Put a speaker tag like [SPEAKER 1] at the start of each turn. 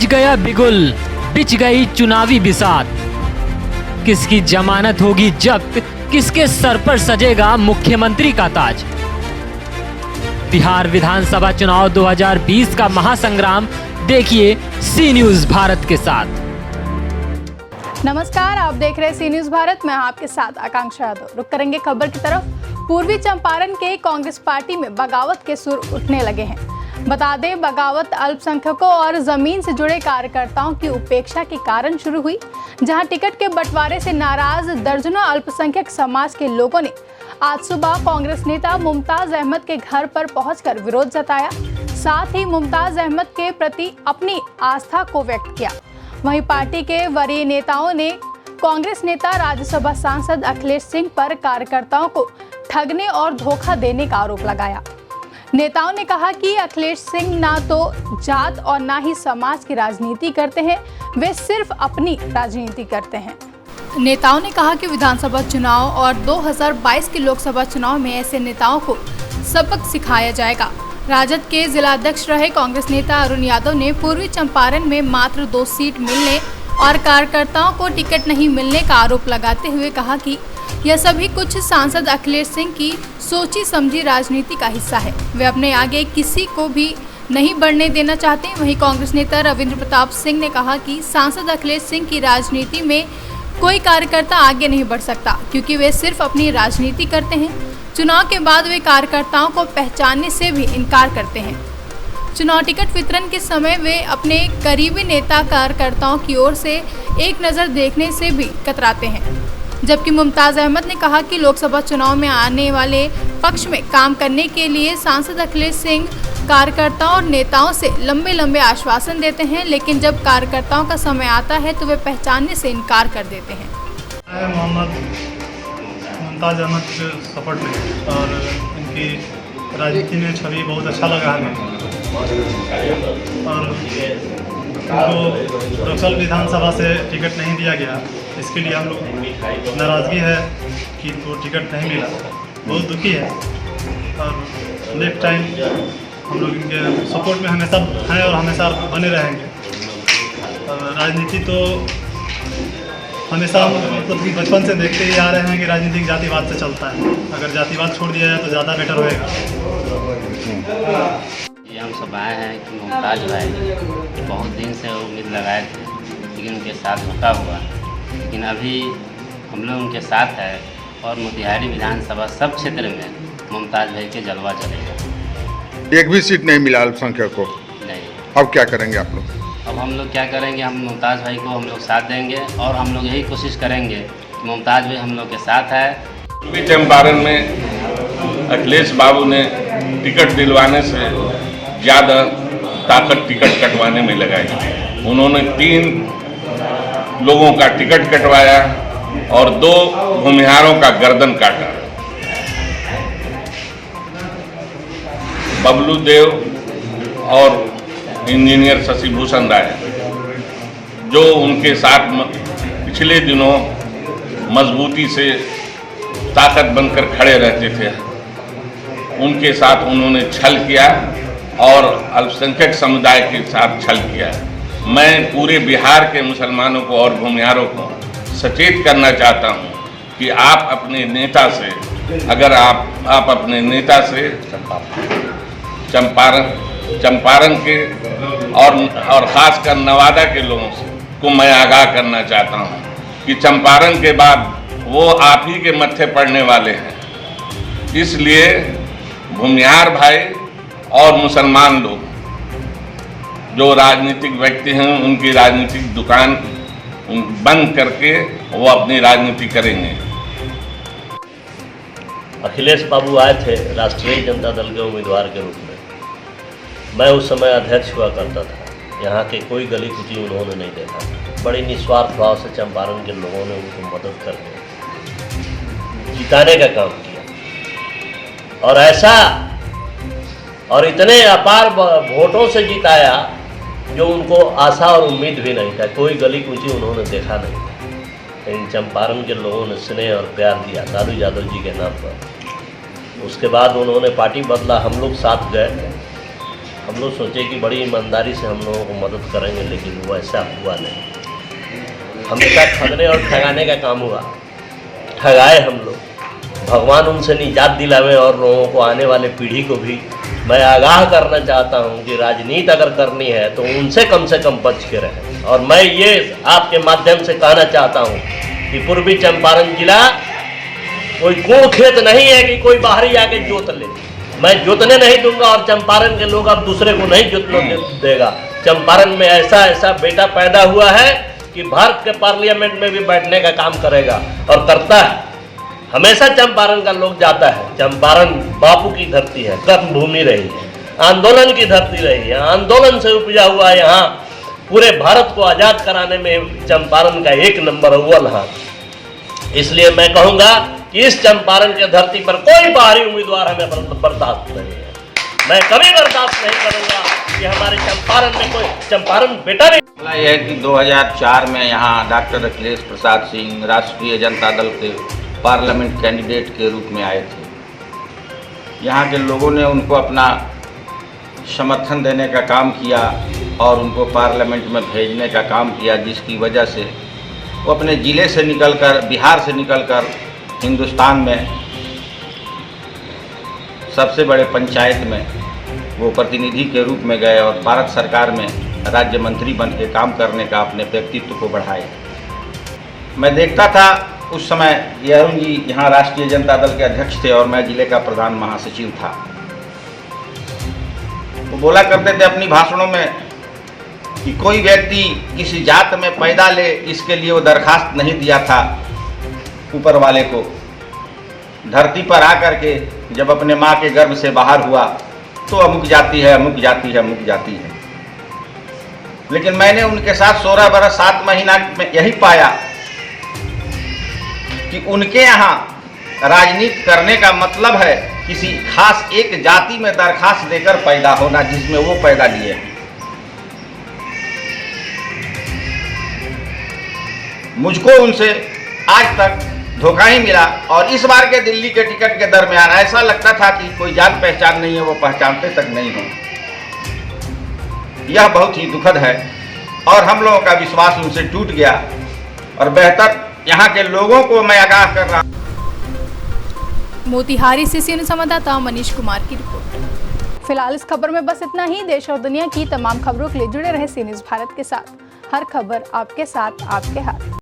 [SPEAKER 1] बज गया बिगुल, बिछ गई चुनावी बिसात। किसकी जमानत होगी जब्त, किसके सर पर सजेगा मुख्यमंत्री का ताज। बिहार विधानसभा चुनाव 2020 का महासंग्राम देखिए सी न्यूज भारत के साथ।
[SPEAKER 2] नमस्कार, आप देख रहे हैं सी न्यूज भारत। मैं आपके साथ आकांक्षा यादव। रुक करेंगे खबर की तरफ। पूर्वी चंपारण के कांग्रेस पार्टी में बगावत के सुर उठने लगे हैं। बता दें, बगावत अल्पसंख्यकों और जमीन से जुड़े कार्यकर्ताओं की उपेक्षा के कारण शुरू हुई, जहां टिकट के बंटवारे से नाराज दर्जनों अल्पसंख्यक समाज के लोगों ने आज सुबह कांग्रेस नेता मुमताज अहमद के घर पर पहुंचकर विरोध जताया। साथ ही मुमताज अहमद के प्रति अपनी आस्था को व्यक्त किया। वहीं पार्टी के वरीय नेताओं ने कांग्रेस नेता राज्यसभा सांसद अखिलेश सिंह पर कार्यकर्ताओं को ठगने और धोखा देने का आरोप लगाया। नेताओं ने कहा कि अखिलेश सिंह ना तो जात और ना ही समाज की राजनीति करते हैं, वे सिर्फ अपनी राजनीति करते हैं। नेताओं ने कहा कि विधानसभा चुनाव और 2022 के लोकसभा चुनाव में ऐसे नेताओं को सबक सिखाया जाएगा। राजद के जिलाध्यक्ष रहे कांग्रेस नेता अरुण यादव ने पूर्वी चंपारण में मात्र 2 सीट मिलने और कार्यकर्ताओं को टिकट नहीं मिलने का आरोप लगाते हुए कहा कि यह सभी कुछ सांसद अखिलेश सिंह की सोची समझी राजनीति का हिस्सा है। वे अपने आगे किसी को भी नहीं बढ़ने देना चाहते। वहीं कांग्रेस नेता रविंद्र प्रताप सिंह ने कहा कि सांसद अखिलेश सिंह की राजनीति में कोई कार्यकर्ता आगे नहीं बढ़ सकता, क्योंकि वे सिर्फ अपनी राजनीति करते हैं। चुनाव के बाद वे कार्यकर्ताओं को पहचानने से भी इनकार करते हैं। चुनाव टिकट वितरण के समय वे अपने करीबी नेता कार्यकर्ताओं की ओर से एक नज़र देखने से भी कतराते हैं। जबकि मुमताज अहमद ने कहा कि लोकसभा चुनाव में आने वाले पक्ष में काम करने के लिए सांसद अखिलेश सिंह कार्यकर्ताओं और नेताओं से लंबे लंबे आश्वासन देते हैं, लेकिन जब कार्यकर्ताओं का समय आता है तो वे पहचानने से इनकार कर देते हैं।
[SPEAKER 3] मुमताज अहमद के सपोर्ट में और इनकी राजनीति में छवि बहुत अच्छा लगा हमें। और उनको लोकसभा विधानसभा से टिकट नहीं दिया गया, इसके लिए हम लोग नाराज़गी है कि इनको टिकट नहीं मिला, बहुत दुखी है। और नेक्स्ट टाइम हम लोग इनके सपोर्ट में हमेशा हैं और हमेशा बने रहेंगे। और राजनीति तो हमेशा मतलब बचपन से देखते ही आ रहे हैं कि राजनीतिक जातिवाद से चलता है। अगर जातिवाद छोड़ दिया जाए तो ज़्यादा बेटर होएगा।
[SPEAKER 4] ये हम सब आए हैं कि मुमताज भाई बहुत दिन से उम्मीद लगाए थे, लेकिन उनके साथ धोखा हुआ। लेकिन अभी हम लोग उनके साथ है और मोतिहारी विधानसभा सब क्षेत्र में मुमताज भाई के जलवा चलेगा।
[SPEAKER 5] एक भी सीट नहीं मिला अल्पसंख्यक को।
[SPEAKER 4] नहीं।
[SPEAKER 5] अब क्या करेंगे आप लोग?
[SPEAKER 4] अब हम लोग क्या करेंगे, हम मुमताज भाई को हम लोग साथ देंगे और हम लोग यही कोशिश करेंगे कि मुमताज भाई हम लोग के साथ है।
[SPEAKER 6] पूर्वी चंपारण में अखिलेश बाबू ने टिकट दिलवाने से ज़्यादा ताकत टिकट कटवाने में लगाई। उन्होंने 3 लोगों का टिकट कटवाया और 2 भूमिहारों का गर्दन काटा। बबलू देव और इंजीनियर शशिभूषण राय, जो उनके साथ पिछले दिनों मजबूती से ताकत बनकर खड़े रहते थे, उनके साथ उन्होंने छल किया और अल्पसंख्यक समुदाय के साथ छल किया। मैं पूरे बिहार के मुसलमानों को और भूमिहारों को सचेत करना चाहता हूं कि आप अपने नेता से, अगर आप अपने नेता से चंपारण के और ख़ासकर नवादा के लोगों से को मैं आगाह करना चाहता हूं कि चंपारण के बाद वो आप ही के मत्थे पड़ने वाले हैं। इसलिए भूमिहार भाई और मुसलमान लोग जो राजनीतिक व्यक्ति हैं, उनकी राजनीतिक दुकान बंद करके वो अपनी राजनीति करेंगे।
[SPEAKER 7] अखिलेश बाबू आए थे राष्ट्रीय जनता दल के उम्मीदवार के रूप में। मैं उस समय अध्यक्ष हुआ करता था। यहाँ के कोई गली कुची उन्होंने नहीं देखा। बड़ी निस्वार्थ भाव से चंपारण के लोगों ने उनको मदद करके जिताने का काम किया और ऐसा और इतने अपार वोटों से जिताया जो उनको आशा और उम्मीद भी नहीं था। कोई गली कुची उन्होंने देखा नहीं था, लेकिन चंपारण के लोगों ने स्नेह और प्यार दिया लालू यादव जी के नाम पर। उसके बाद उन्होंने पार्टी बदला, हम लोग साथ गए हम लोग सोचे कि बड़ी ईमानदारी से हम लोगों को मदद करेंगे, लेकिन वो ऐसा हुआ नहीं। हमेशा ठगने और ठगाने का काम हुआ, ठगाए हम लोग। भगवान उनसे निजात दिलावे और लोगों को, आने वाले पीढ़ी को भी मैं आगाह करना चाहता हूं कि राजनीति अगर करनी है तो उनसे कम बच के रहें। और मैं ये आपके माध्यम से कहना चाहता हूं कि पूर्वी चंपारण जिला कोई कूड़ खेत नहीं है कि कोई बाहरी आके जोत ले। मैं जोतने नहीं दूंगा और चंपारण के लोग अब दूसरे को नहीं जोतने देगा। चंपारण में ऐसा बेटा पैदा हुआ है कि भारत के पार्लियामेंट में भी बैठने का काम करेगा और करता है। हमेशा चंपारण का लोग जाता है। चंपारण बापू की धरती है, कर्म भूमि रही है, आंदोलन की धरती रही है, आंदोलन से उपजा हुआ यहाँ पूरे भारत को आज़ाद कराने में चंपारण का 1 नंबर अव्वल हाथ। इसलिए मैं कहूँगा कि इस चंपारण के धरती पर कोई बाहरी उम्मीदवार हमें बर्दाश्त नहीं है। मैं कभी बर्दाश्त नहीं करूँगा कि हमारे चंपारण में कोई चंपारण बेटा नहीं।
[SPEAKER 8] मामला यह है कि 2004 में यहाँ डॉक्टर अखिलेश प्रसाद सिंह राष्ट्रीय जनता दल के पार्लियामेंट कैंडिडेट के रूप में आए थे। यहाँ के लोगों ने उनको अपना समर्थन देने का काम किया और उनको पार्लियामेंट में भेजने का काम किया, जिसकी वजह से वो अपने ज़िले से निकलकर, बिहार से निकलकर हिंदुस्तान में सबसे बड़े पंचायत में वो प्रतिनिधि के रूप में गए और भारत सरकार में राज्य मंत्री बन के काम करने का अपने व्यक्तित्व को बढ़ाए। मैं देखता था उस समय ये अरुण जी यहाँ राष्ट्रीय जनता दल के अध्यक्ष थे और मैं जिले का प्रधान महासचिव था। वो बोला करते थे अपनी भाषणों में कि कोई व्यक्ति किसी जात में पैदा ले, इसके लिए वो दरखास्त नहीं दिया था ऊपर वाले को। धरती पर आकर के जब अपने माँ के गर्भ से बाहर हुआ तो अमुक जाति है, अमुक जाति है, अमुक जाति है। लेकिन मैंने उनके साथ 16 बरस 7 महीना में यही पाया कि उनके यहाँ राजनीति करने का मतलब है किसी खास एक जाति में दरखास्त देकर पैदा होना, जिसमें वो पैदा लिए हैं। मुझको उनसे आज तक धोखा ही मिला और इस बार के दिल्ली के टिकट के दरमियान ऐसा लगता था कि कोई जान पहचान नहीं है, वो पहचानते तक नहीं हो। यह बहुत ही दुखद है और हम लोगों का विश्वास उनसे टूट गया और बेहतर यहाँ के लोगों को मैं आगाह कर रहा।
[SPEAKER 2] मोतिहारी से सीनियर संवाददाता मनीष कुमार की रिपोर्ट। फिलहाल इस खबर में बस इतना ही। देश और दुनिया की तमाम खबरों के लिए जुड़े रहे सी न्यूज़ भारत के साथ। हर खबर आपके साथ, आपके हाथ।